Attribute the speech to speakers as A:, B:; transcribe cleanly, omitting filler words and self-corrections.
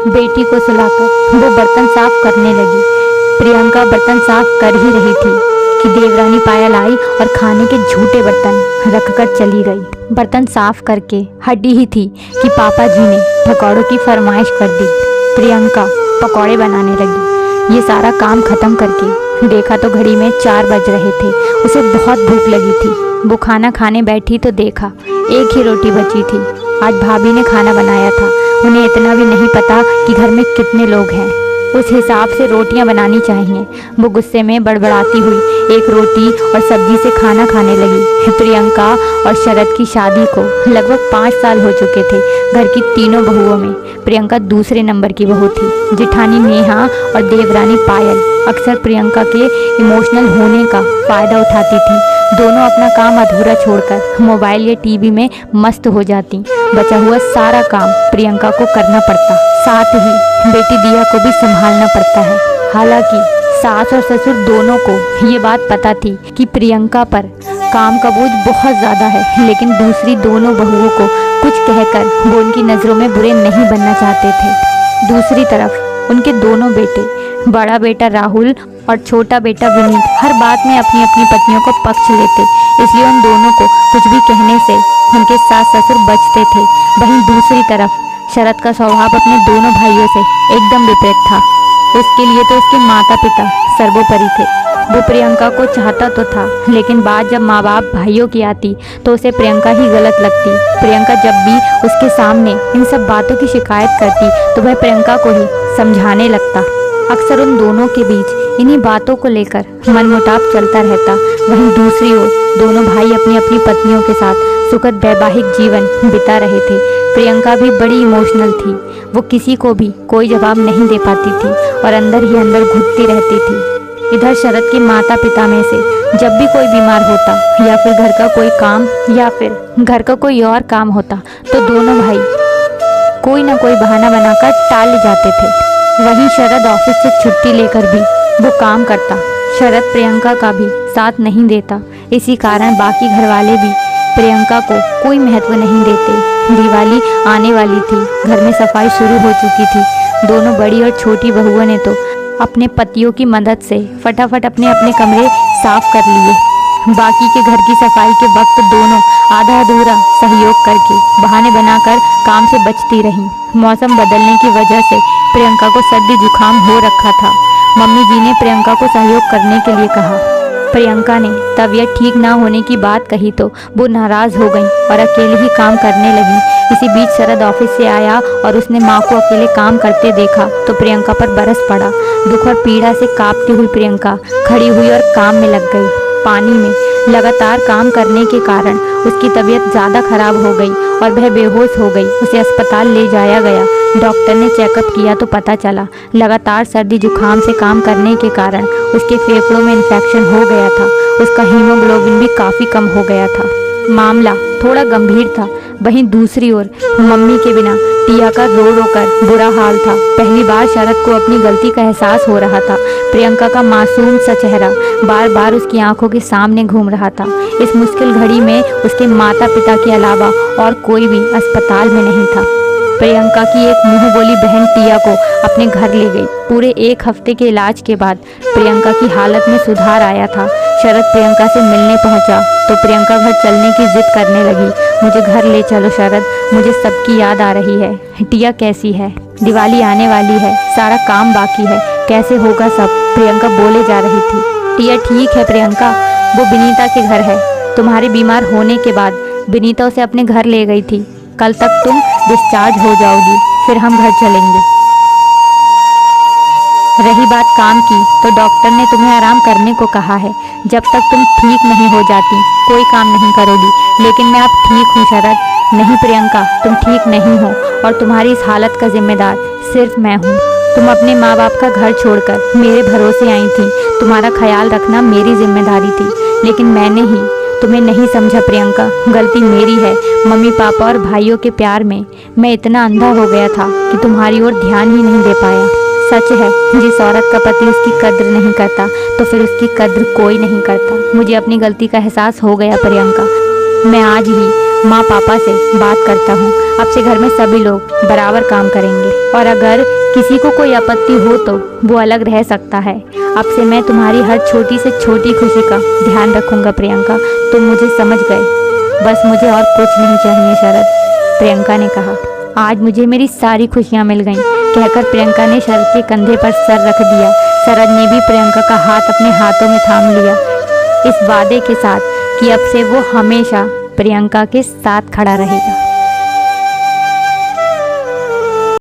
A: बेटी को सुलाकर वो बर्तन साफ करने लगी। प्रियंका बर्तन साफ कर ही रही थी कि देवरानी पायल आई और खाने के झूठे बर्तन रखकर चली गई। बर्तन साफ करके हटी ही थी कि पापा जी ने पकौड़ों की फरमाइश कर दी। प्रियंका पकौड़े बनाने लगी। ये सारा काम खत्म करके देखा तो घड़ी में 4 बज रहे थे। उसे बहुत भूख लगी थी। वो खाना खाने बैठी तो देखा एक ही रोटी बची थी। आज भाभी ने खाना बनाया था। उन्हें इतना भी नहीं पता कि घर में कितने लोग हैं। उस हिसाब से रोटियां बनानी चाहिए। वो गुस्से में बड़बड़ाती हुई एक रोटी और सब्जी से खाना खाने लगी। प्रियंका और शरद की शादी को लगभग 5 साल हो चुके थे। घर की तीनों बहुओं में प्रियंका दूसरे नंबर की बहू थी। जेठानी नेहा और देवरानी पायल अक्सर प्रियंका के इमोशनल होने का फ़ायदा उठाती थी। दोनों अपना काम अधूरा छोड़कर मोबाइल या टीवी में मस्त हो जाती। बचा हुआ सारा काम प्रियंका को करना पड़ता। साथ ही बेटी दिया को भी संभालना पड़ता है। हालांकि सास और ससुर दोनों को ये बात पता थी कि प्रियंका पर काम का बोझ बहुत ज़्यादा है, लेकिन दूसरी दोनों बहुओं को कुछ कहकर वो उनकी नज़रों में बुरे नहीं बनना चाहते थे। दूसरी तरफ उनके दोनों बेटे, बड़ा बेटा राहुल और छोटा बेटा विनीत, हर बात में अपनी अपनी पत्नियों को पक्ष लेते, इसलिए उन दोनों को कुछ भी कहने से उनके सास ससुर बचते थे। वहीं दूसरी तरफ शरद का स्वभाव अपने दोनों भाइयों से एकदम विपरीत था। उसके लिए तो उसके माता पिता सर्वोपरि थे। वो प्रियंका को चाहता तो था, लेकिन बात जब माँ बाप भाइयों की आती तो उसे प्रियंका ही गलत लगती। प्रियंका जब भी उसके सामने इन सब बातों की शिकायत करती तो वह प्रियंका को ही समझाने लगता। अक्सर उन दोनों के बीच इन्हीं बातों को लेकर मनमुटाव चलता रहता। वहीं दूसरी ओर दोनों भाई अपनी अपनी पत्नियों के साथ सुखद वैवाहिक जीवन बिता रहे थे। प्रियंका भी बड़ी इमोशनल थी। वो किसी को भी कोई जवाब नहीं दे पाती थी और अंदर ही अंदर घुटती रहती थी। इधर शरद के माता पिता में से जब भी कोई बीमार होता या फिर घर का कोई काम या फिर घर का कोई और काम होता तो दोनों भाई कोई ना कोई बहाना बनाकर टाल जाते थे। वहीं शरद ऑफिस से छुट्टी लेकर भी वो काम करता। शरद प्रियंका का भी साथ नहीं देता। इसी कारण बाकी घर वाले भी प्रियंका को कोई महत्व नहीं देते। दिवाली आने वाली थी। घर में सफाई शुरू हो चुकी थी। दोनों बड़ी और छोटी बहुओं ने तो अपने पतियों की मदद से फटाफट अपने अपने कमरे साफ कर लिए। बाकी के घर की सफाई के वक्त दोनों आधा अधूरा सहयोग करके बहाने बनाकर काम से बचती रहीं। मौसम बदलने की वजह से प्रियंका को सर्दी जुकाम हो रखा था। मम्मी जी ने प्रियंका को सहयोग करने के लिए कहा। प्रियंका ने तबीयत ठीक ना होने की बात कही तो वो नाराज़ हो गई और अकेले ही काम करने लगी। इसी बीच शरद ऑफिस से आया और उसने माँ को अकेले काम करते देखा तो प्रियंका पर बरस पड़ा। दुख और पीड़ा से कांपती हुई प्रियंका खड़ी हुई और काम में लग गई। पानी में लगातार काम करने के कारण उसकी तबीयत ज़्यादा खराब हो गई और वह बेहोश हो गई। उसे अस्पताल ले जाया गया। डॉक्टर ने चेकअप किया तो पता चला लगातार सर्दी जुकाम से काम करने के कारण उसके फेफड़ों में इन्फेक्शन हो गया था। उसका हीमोग्लोबिन भी काफ़ी कम हो गया था। मामला थोड़ा गंभीर था। वहीं दूसरी ओर मम्मी के बिना टिया का रो रो कर बुरा हाल था। पहली बार शरद को अपनी गलती का एहसास हो रहा था। प्रियंका का मासूम सा चेहरा बार बार उसकी आंखों के सामने घूम रहा था। इस मुश्किल घड़ी में उसके माता पिता के अलावा और कोई भी अस्पताल में नहीं था। प्रियंका की एक मुंह बोली बहन टिया को अपने घर ले गई। पूरे 1 हफ्ते के इलाज के बाद प्रियंका की हालत में सुधार आया था। शरद प्रियंका से मिलने पहुंचा तो प्रियंका घर चलने की जिद करने लगी। मुझे घर ले चलो शरद, मुझे सबकी याद आ रही है। टिया कैसी है? दिवाली आने वाली है, सारा काम बाकी है, कैसे होगा सब? प्रियंका बोले जा रही थी। टिया ठीक है प्रियंका, वो विनीता के घर है। तुम्हारे बीमार होने के बाद विनीता उसे अपने घर ले गई थी। कल तक तुम डिस्चार्ज हो जाओगी, फिर हम घर चलेंगे। रही बात काम की तो डॉक्टर ने तुम्हें आराम करने को कहा है। जब तक तुम ठीक नहीं हो जाती कोई काम नहीं करोगी। लेकिन मैं अब ठीक हूँ शरद। नहीं प्रियंका, तुम ठीक नहीं हो और तुम्हारी इस हालत का जिम्मेदार सिर्फ मैं हूँ। तुम अपने माँ बाप का घर छोड़कर मेरे भरोसे आई थी। तुम्हारा ख्याल रखना मेरी जिम्मेदारी थी, लेकिन मैंने ही तुम्हें नहीं समझा प्रियंका। गलती मेरी है। मम्मी पापा और भाइयों के प्यार में मैं इतना अंधा हो गया था कि तुम्हारी ओर ध्यान ही नहीं दे पाया। सच है, जिस औरत का पति उसकी कद्र नहीं करता तो फिर उसकी कद्र कोई नहीं करता। मुझे अपनी गलती का एहसास हो गया प्रियंका। मैं आज ही माँ पापा से बात करता हूँ। अब से घर में सभी लोग बराबर काम करेंगे और अगर किसी को कोई आपत्ति हो तो वो अलग रह सकता है। अब से मैं तुम्हारी हर छोटी से छोटी खुशी का ध्यान रखूंगा प्रियंका, तुम मुझे समझ गए। बस मुझे और कुछ नहीं चाहिए शरद, प्रियंका ने कहा। आज मुझे मेरी सारी खुशियाँ मिल गईं, कहकर प्रियंका ने शरद के कंधे पर सर रख दिया। शरद ने भी प्रियंका का हाथ अपने हाथों में थाम लिया, इस वादे के साथ कि अब से वो हमेशा प्रियंका के साथ खड़ा रहेगा।